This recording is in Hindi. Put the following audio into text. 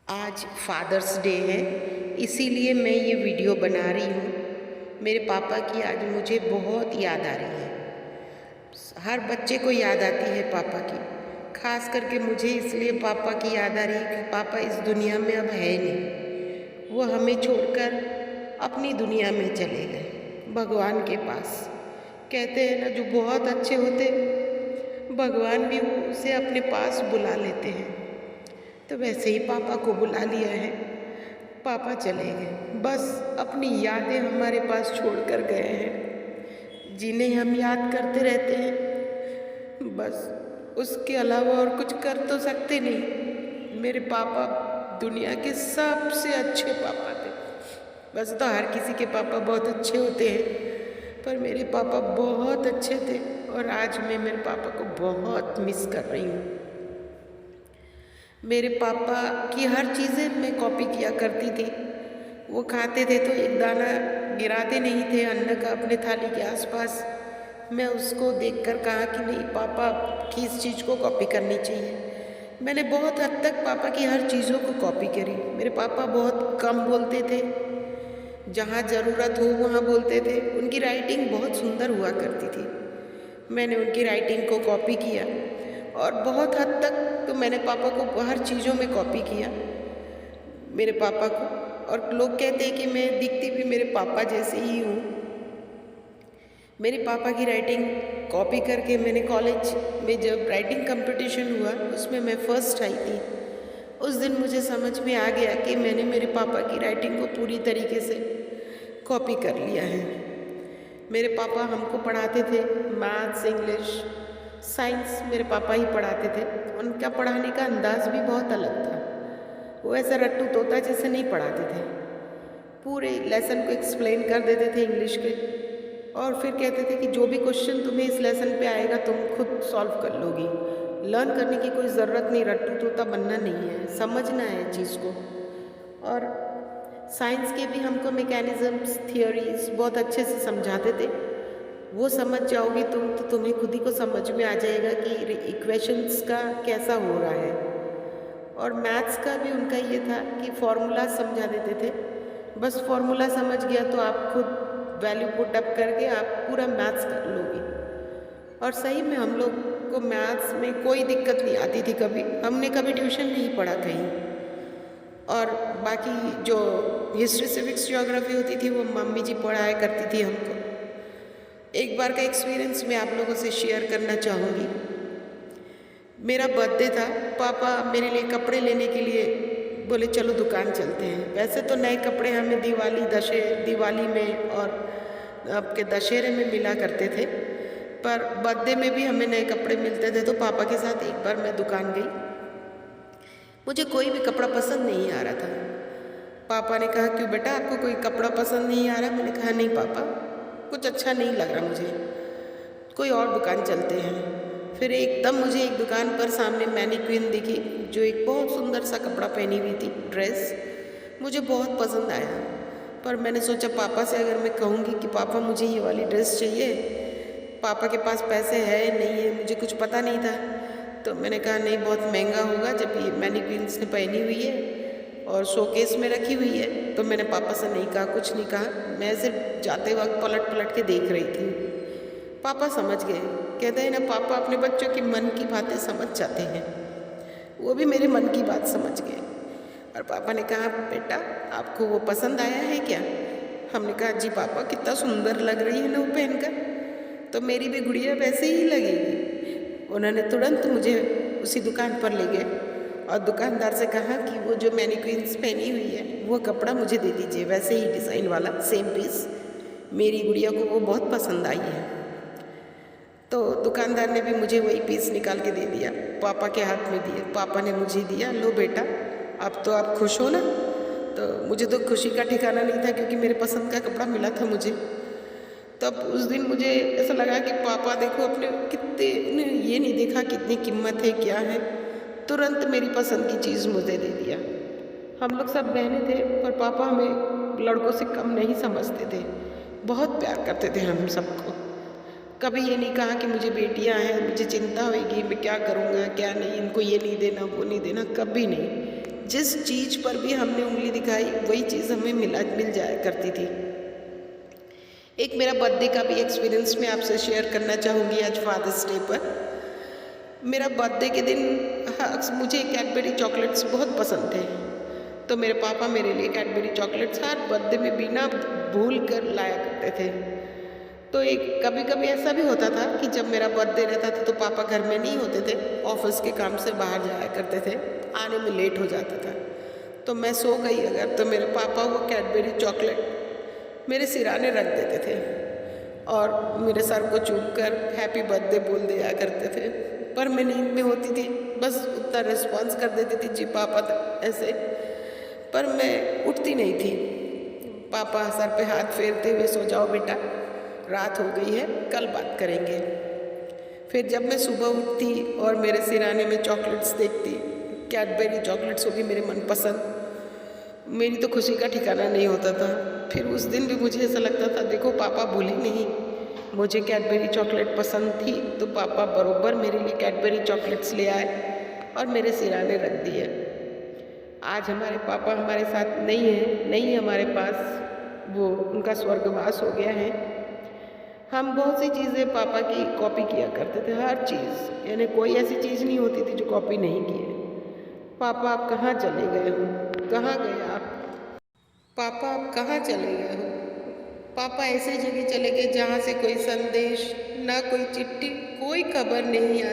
आज फादर्स डे है, इसीलिए मैं ये वीडियो बना रही हूँ। मेरे पापा की आज मुझे बहुत याद आ रही है। हर बच्चे को याद आती है पापा की, खास करके मुझे इसलिए पापा की याद आ रही है कि पापा इस दुनिया में अब है नहीं। वो हमें छोड़कर अपनी दुनिया में चले गए, भगवान के पास। कहते हैं ना, जो बहुत अच्छे होते भगवान भी उसे अपने पास बुला लेते हैं। तो वैसे ही पापा को बुला लिया है, पापा चले गए, बस अपनी यादें हमारे पास छोड़ कर गए हैं, जिन्हें हम याद करते रहते हैं। बस उसके अलावा और कुछ कर तो सकते नहीं। मेरे पापा दुनिया के सबसे अच्छे पापा थे। वैसे तो हर किसी के पापा बहुत अच्छे होते हैं, पर मेरे पापा बहुत अच्छे थे और आज मैं मेरे पापा को बहुत मिस कर रही हूँ। मेरे पापा की हर चीज़ें मैं कॉपी किया करती थी। वो खाते थे तो एक दाना गिराते नहीं थे अन्न का अपने थाली के आसपास। मैं उसको देखकर कहा कि नहीं, पापा की इस चीज़ को कॉपी करनी चाहिए। मैंने बहुत हद तक पापा की हर चीज़ों को कॉपी करी। मेरे पापा बहुत कम बोलते थे, जहाँ ज़रूरत हो वहाँ बोलते थे। उनकी राइटिंग बहुत सुंदर हुआ करती थी। मैंने उनकी राइटिंग को कॉपी किया और बहुत हद तक तो मैंने पापा को हर चीज़ों में कॉपी किया, मेरे पापा को। और लोग कहते हैं कि मैं दिखती भी मेरे पापा जैसे ही हूँ। मेरे पापा की राइटिंग कॉपी करके मैंने कॉलेज में जब राइटिंग कंपटीशन हुआ उसमें मैं फर्स्ट आई थी। उस दिन मुझे समझ में आ गया कि मैंने मेरे पापा की राइटिंग को पूरी तरीके से कॉपी कर लिया है। मेरे पापा हमको पढ़ाते थे मैथ्स, इंग्लिश, साइंस मेरे पापा ही पढ़ाते थे। उनका पढ़ाने का अंदाज़ भी बहुत अलग था। वो ऐसा रट्टू तोता जैसे नहीं पढ़ाते थे। पूरे लेसन को एक्सप्लेन कर देते थे इंग्लिश के, और फिर कहते थे कि जो भी क्वेश्चन तुम्हें इस लेसन पे आएगा तुम खुद सॉल्व कर लोगी। लर्न करने की कोई ज़रूरत नहीं, रट्टू तोता बनना नहीं है, समझना है चीज़ को। और साइंस के भी हमको मैकेनिज़म्स, थियोरीज बहुत अच्छे से समझाते थे। वो समझ जाओगी तुम तो तुम्हें खुद ही को समझ में आ जाएगा कि इक्वेशंस का कैसा हो रहा है। और मैथ्स का भी उनका ये था कि फॉर्मूला समझा देते थे। बस फॉर्मूला समझ गया तो आप खुद वैल्यू पुट अप करके आप पूरा मैथ्स कर लोगे। और सही में हम लोग को मैथ्स में कोई दिक्कत नहीं आती थी कभी। हमने कभी ट्यूशन नहीं पढ़ा कहीं। और बाकी जो हिस्ट्री, सिविक्स, ज्योग्राफी होती थी वो मम्मी जी पढ़ाया करती थी हमको। एक बार का एक्सपीरियंस मैं आप लोगों से शेयर करना चाहूँगी। मेरा बर्थडे था, पापा मेरे लिए कपड़े लेने के लिए बोले चलो दुकान चलते हैं। वैसे तो नए कपड़े हमें दिवाली में और आपके दशहरे में मिला करते थे, पर बर्थडे में भी हमें नए कपड़े मिलते थे। तो पापा के साथ एक बार मैं दुकान गई। मुझे कोई भी कपड़ा पसंद नहीं आ रहा था। पापा ने कहा क्यों बेटा, आपको कोई कपड़ा पसंद नहीं आ रहा? मैंने कहा नहीं पापा, कुछ अच्छा नहीं लग रहा मुझे, कोई और दुकान चलते हैं। फिर एकदम मुझे एक दुकान पर सामने मैनीक्विन दिखी जो एक बहुत सुंदर सा कपड़ा पहनी हुई थी, ड्रेस। मुझे बहुत पसंद आया, पर मैंने सोचा पापा से अगर मैं कहूँगी कि पापा मुझे ये वाली ड्रेस चाहिए, पापा के पास पैसे है नहीं है मुझे कुछ पता नहीं था। तो मैंने कहा नहीं, बहुत महंगा होगा जब ये मैनीक्विन्स ने पहनी हुई है और शोकेस में रखी हुई है। तो मैंने पापा से नहीं कहा, कुछ नहीं कहा। मैं सिर्फ जाते वक्त पलट पलट के देख रही थी। पापा समझ गए। कहते हैं ना, पापा अपने बच्चों की मन की बातें समझ जाते हैं। वो भी मेरे मन की बात समझ गए और पापा ने कहा बेटा आपको वो पसंद आया है क्या? हमने कहा जी पापा, कितना सुंदर लग रही है ना वो पहनकर, तो मेरी भी गुड़िया वैसे ही लगेगी। उन्होंने तुरंत मुझे उसी दुकान पर ले गए और दुकानदार से कहा कि वो जो मैनीक्विन्स पहनी हुई है वो कपड़ा मुझे दे दीजिए, वैसे ही डिज़ाइन वाला सेम पीस। मेरी गुड़िया को वो बहुत पसंद आई है। तो दुकानदार ने भी मुझे वही पीस निकाल के दे दिया, पापा के हाथ में दिया। पापा ने मुझे दिया, लो बेटा अब तो आप खुश हो ना? तो मुझे तो खुशी का ठिकाना नहीं था क्योंकि मेरे पसंद का कपड़ा मिला था मुझे। तब उस दिन मुझे ऐसा लगा कि पापा देखो अपने कितने, ये नहीं देखा कितनी कीमत है क्या है, तुरंत मेरी पसंद की चीज़ मुझे दे दिया। हम लोग सब बहनें थे पर पापा हमें लड़कों से कम नहीं समझते थे, बहुत प्यार करते थे हम सबको। कभी ये नहीं कहा कि मुझे बेटियां हैं मुझे चिंता होगी मैं क्या करूँगा क्या नहीं, इनको ये नहीं देना वो नहीं देना, कभी नहीं। जिस चीज़ पर भी हमने उंगली दिखाई वही चीज़ हमें मिल जाया करती थी। एक मेरा बर्थडे का भी एक्सपीरियंस मैं आपसे शेयर करना चाहूँगी आज फादर्स डे पर। मेरा बर्थडे के दिन मुझे कैडबरी चॉकलेट्स बहुत पसंद थे, तो मेरे पापा मेरे लिए कैडबरी चॉकलेट्स हर बर्थडे में बिना भूल कर लाया करते थे। तो एक कभी कभी ऐसा भी होता था कि जब मेरा बर्थडे रहता था तो पापा घर में नहीं होते थे, ऑफिस के काम से बाहर जाया करते थे, आने में लेट हो जाता था। तो मैं सो गई अगर, तो मेरे पापा वो कैडबरी चॉकलेट मेरे सिराने रख देते थे और मेरे सर को चूम कर हैप्पी बर्थडे बोल दिया करते थे। पर मैं नींद में होती थी, बस उतना रिस्पॉन्स कर देती थी जी पापा ऐसे, पर मैं उठती नहीं थी। पापा सर पे हाथ फेरते हुए, सो जाओ बेटा, रात हो गई है, कल बात करेंगे। फिर जब मैं सुबह उठती और मेरे सिराने में चॉकलेट्स देखती, कैडबरी चॉकलेट्स होगी मेरे मनपसंद, मेरी तो खुशी का ठिकाना नहीं होता था। फिर उस दिन भी मुझे ऐसा लगता था, देखो पापा भूले नहीं, मुझे कैडबरी चॉकलेट पसंद थी तो पापा बरोबर मेरे लिए कैडबरी चॉकलेट्स ले आए और मेरे सिराने रख दिए। आज हमारे पापा हमारे साथ नहीं है हमारे पास, वो उनका स्वर्गवास हो गया है। हम बहुत सी चीज़ें पापा की कॉपी किया करते थे, हर चीज़, यानी कोई ऐसी चीज़ नहीं होती थी जो कॉपी नहीं की है। पापा आप कहाँ चले गए हो, कहाँ गए आप? पापा आप कहाँ चले गए हो? पापा ऐसे जगह चले गए जहाँ से कोई संदेश, ना कोई चिट्ठी, कोई खबर नहीं आई।